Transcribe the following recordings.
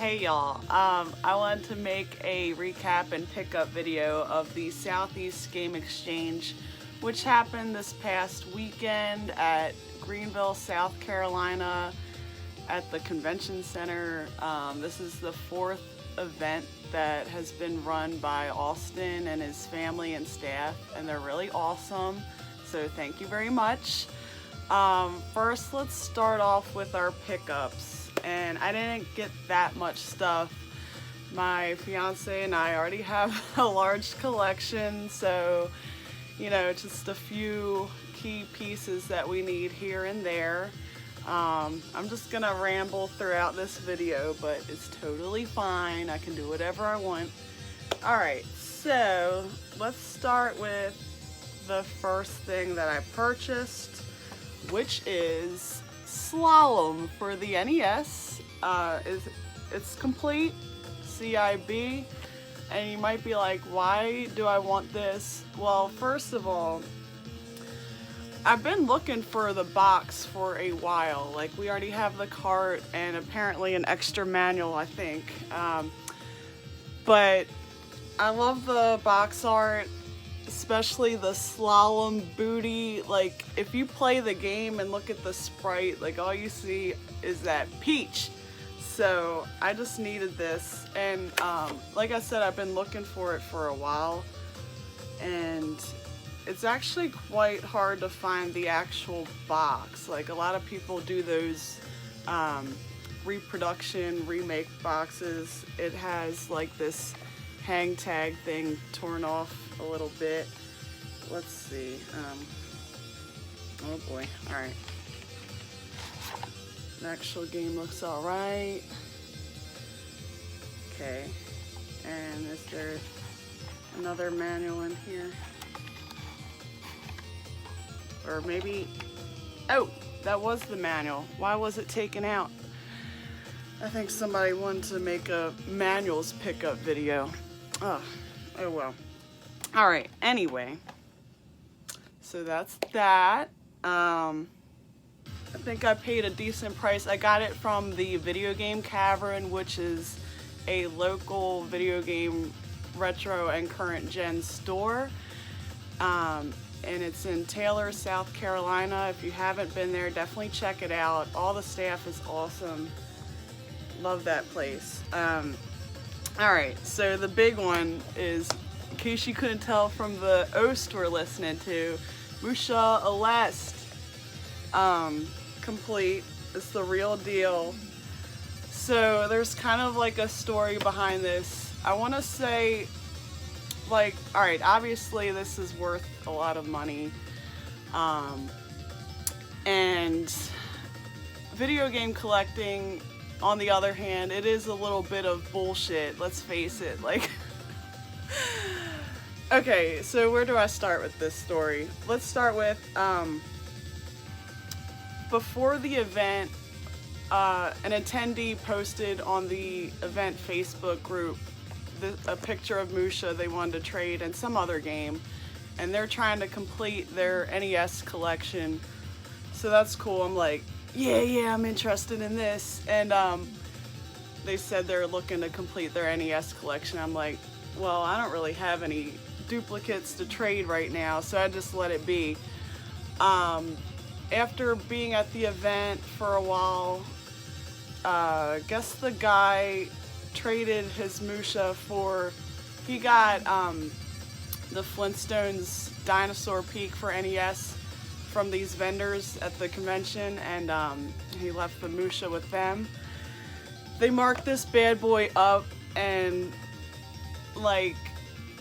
Hey y'all, I wanted to make a recap and pickup video of the Southeast Game Exchange, which happened this past weekend at Greenville, South Carolina at the Convention Center. This is the fourth event that has been run by Austin and his family and staff, and they're really awesome, so thank you very much. First, let's start off with our pickups, and I didn't get that much stuff. My fiance and I already have a large collection, so just a few key pieces that we need here and there. I'm just gonna ramble throughout this video, but it's totally fine. I can do whatever I want. Alright, so let's start with the first thing that I purchased, which is Slalom for the NES. It's complete, CIB, and you might be like, why do I want this? Well, first of all, I've been looking for the box for a while. Like, we already have the cart and apparently an extra manual, I think. But I love the box art, especially the Slalom booty. Like, if you play the game and look at the sprite, like, all you see is that peach. So I just needed this, and like I said, I've been looking for it for a while, and it's actually quite hard to find the actual box. Like, a lot of people do those reproduction, remake boxes. It has like this hang tag thing torn off a little bit. Let's see. Oh boy. Alright. The actual game looks alright. Okay. And is there another manual in here? Or maybe, oh, that was the manual. Why was it taken out? I think somebody wanted to make a manuals pickup video. Oh well. Alright, anyway. So that's that. I think I paid a decent price. I got it from the Video Game Cavern, which is a local video game retro and current gen store. And it's in Taylor, South Carolina. If you haven't been there, definitely check it out. All the staff is awesome. Love that place. Alright, so the big one is, in case you couldn't tell from the Oast we're listening to, Musha Aleste. Complete. It's the real deal. So there's kind of like a story behind this. I want to say, like, alright, obviously this is worth a lot of money. And video game collecting, on the other hand, it is a little bit of bullshit, let's face it. Like, okay, so where do I start with this story? Let's start with, before the event, an attendee posted on the event Facebook group a picture of Musha they wanted to trade and some other game, and they're trying to complete their NES collection. So that's cool. I'm like, yeah, I'm interested in this. And they said they're looking to complete their NES collection. I'm like, well, I don't really have any duplicates to trade right now, so I just let it be. After being at the event for a while, I guess the guy traded his Musha for, he got the Flintstones Dinosaur Peak for NES from these vendors at the convention, and he left the Musha with them. They marked this bad boy up, and like,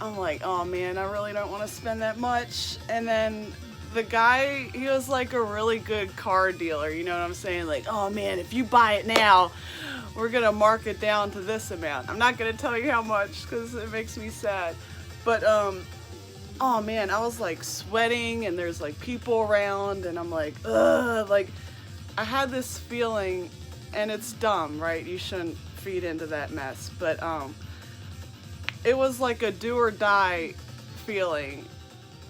I'm like, oh man, I really don't want to spend that much. And then the guy, he was like a really good car dealer, you know what I'm saying? Like, oh man, if you buy it now, we're gonna mark it down to this amount. I'm not gonna tell you how much because it makes me sad. But oh man, I was like sweating, and there's like people around, and I'm like, ugh, like, I had this feeling, and it's dumb, right? You shouldn't feed into that mess, but it was like a do or die feeling.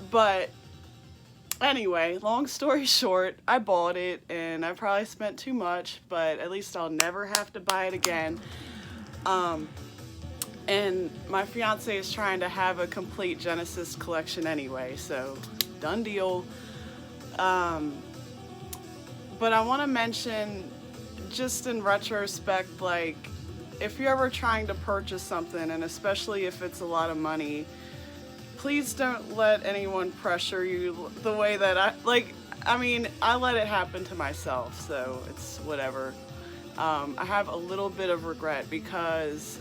But anyway, long story short, I bought it, and I probably spent too much, but at least I'll never have to buy it again. And my fiance is trying to have a complete Genesis collection anyway, so done deal. But I want to mention, just in retrospect, like, if you're ever trying to purchase something, and especially if it's a lot of money, please don't let anyone pressure you the way that I let it happen to myself, so it's whatever. I have a little bit of regret because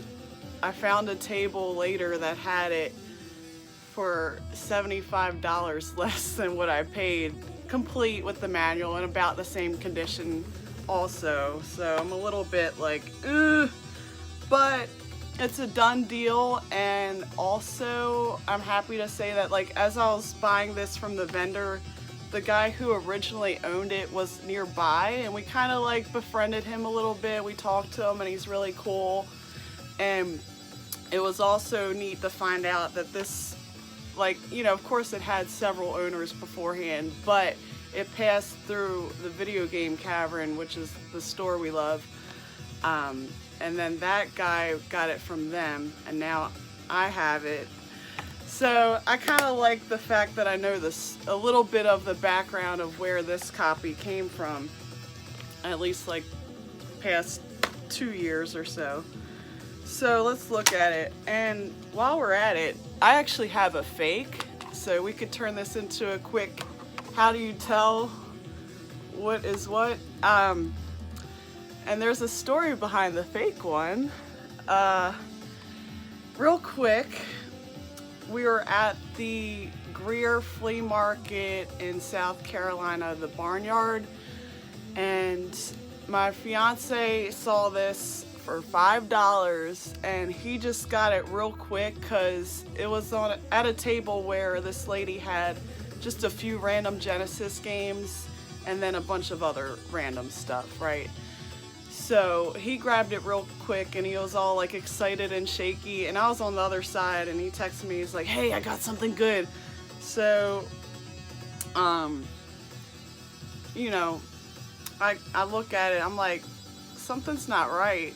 I found a table later that had it for $75 less than what I paid, complete with the manual and about the same condition also. So I'm a little bit like, ugh, but it's a done deal. And also I'm happy to say that, like, as I was buying this from the vendor, the guy who originally owned it was nearby, and we kind of like befriended him a little bit. We talked to him and he's really cool. And it was also neat to find out that this, like, you know, of course it had several owners beforehand, but it passed through the Video Game Cavern, which is the store we love. And then that guy got it from them, and now I have it. So I kind of like the fact that I know this, a little bit of the background of where this copy came from, at least like past 2 years or so. So let's look at it. And while we're at it, I actually have a fake, so we could turn this into a quick, how do you tell what is what? And there's a story behind the fake one. Real quick, we were at the Greer Flea Market in South Carolina, the Barnyard, and my fiance saw this for $5, and he just got it real quick because it was at a table where this lady had just a few random Genesis games and then a bunch of other random stuff, right? So he grabbed it real quick and he was all like excited and shaky, and I was on the other side, and he texted me, he's like, hey, I got something good. So you know, I look at it, I'm like, something's not right.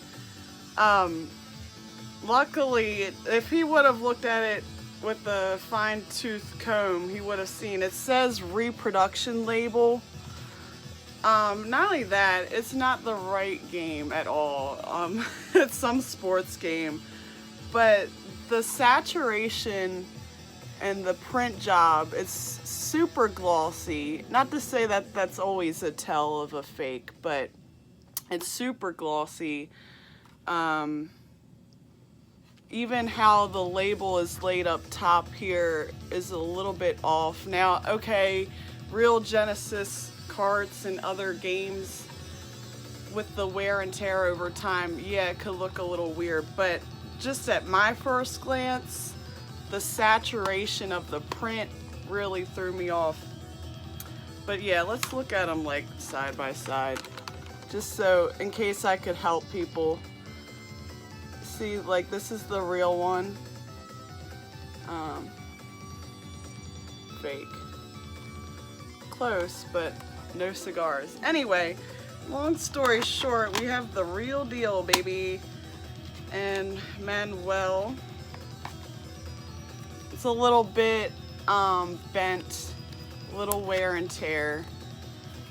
Luckily, if he would have looked at it with a fine-tooth comb, he would have seen it says reproduction label. Not only that, it's not the right game at all. It's some sports game, but the saturation and the print job, it's super glossy. Not to say that that's always a tell of a fake, but it's super glossy. Even how the label is laid up top here is a little bit off. Now, okay, real Genesis carts and other games with the wear and tear over time, yeah, it could look a little weird, but just at my first glance, the saturation of the print really threw me off. But yeah, let's look at them like side by side, just so in case I could help people. See, like, this is the real one. Fake. Close, but no cigars. Anyway, long story short, we have the real deal, baby. And Manuel, it's a little bit bent, little wear and tear.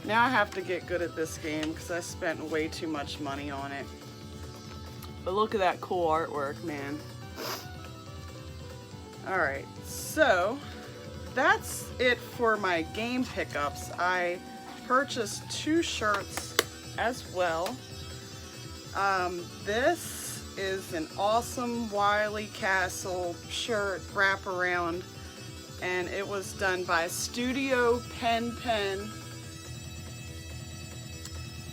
Now I have to get good at this game because I spent way too much money on it. But look at that cool artwork, man. Alright, so that's it for my game pickups. I purchased 2 shirts as well. This is an awesome Wily Castle shirt wraparound, and it was done by Studio Pen Pen.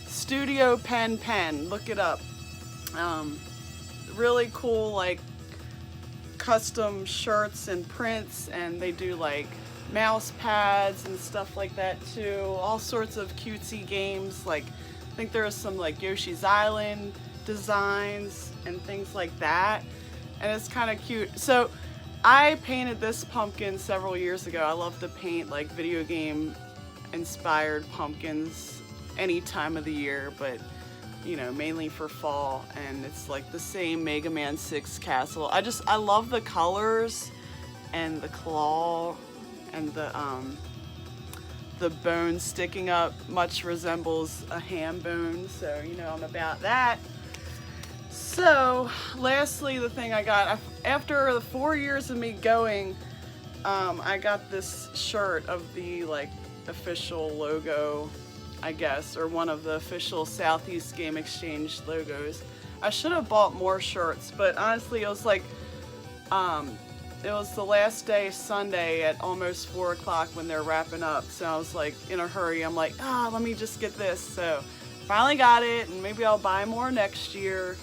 Studio Pen Pen, look it up. Really cool, like, custom shirts and prints, and they do like mouse pads and stuff like that too. All sorts of cutesy games, like I think there are some like Yoshi's Island designs and things like that, and it's kind of cute. So I painted this pumpkin several years ago. I love to paint like video game inspired pumpkins any time of the year, but you know, mainly for fall, and it's like the same Mega Man 6 castle. I love the colors and the claw and the bone sticking up much resembles a ham bone, so you know I'm about that. So, lastly, the thing I got, after the 4 years of me going, I got this shirt of the, like, official logo, I guess, or one of the official Southeast Game Exchange logos. I should have bought more shirts, but honestly, it was like, it was the last day, Sunday, at almost 4 o'clock when they're wrapping up, so I was like, in a hurry, I'm like, let me just get this, so finally got it, and maybe I'll buy more next year.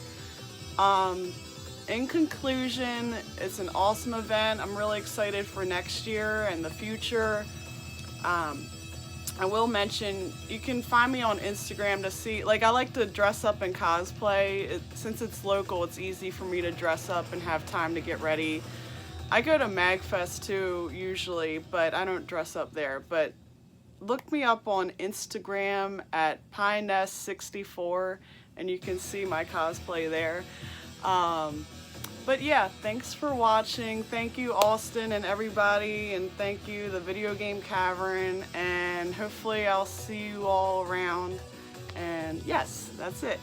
In conclusion, it's an awesome event. I'm really excited for next year and the future. I will mention, you can find me on Instagram to see, like, I like to dress up and cosplay. Since it's local, it's easy for me to dress up and have time to get ready. I go to MagFest too, usually, but I don't dress up there. But look me up on Instagram at PineNest64, and you can see my cosplay there. But yeah, thanks for watching. Thank you, Austin and everybody, and thank you, the Video Game Cavern, and hopefully I'll see you all around. And yes, that's it.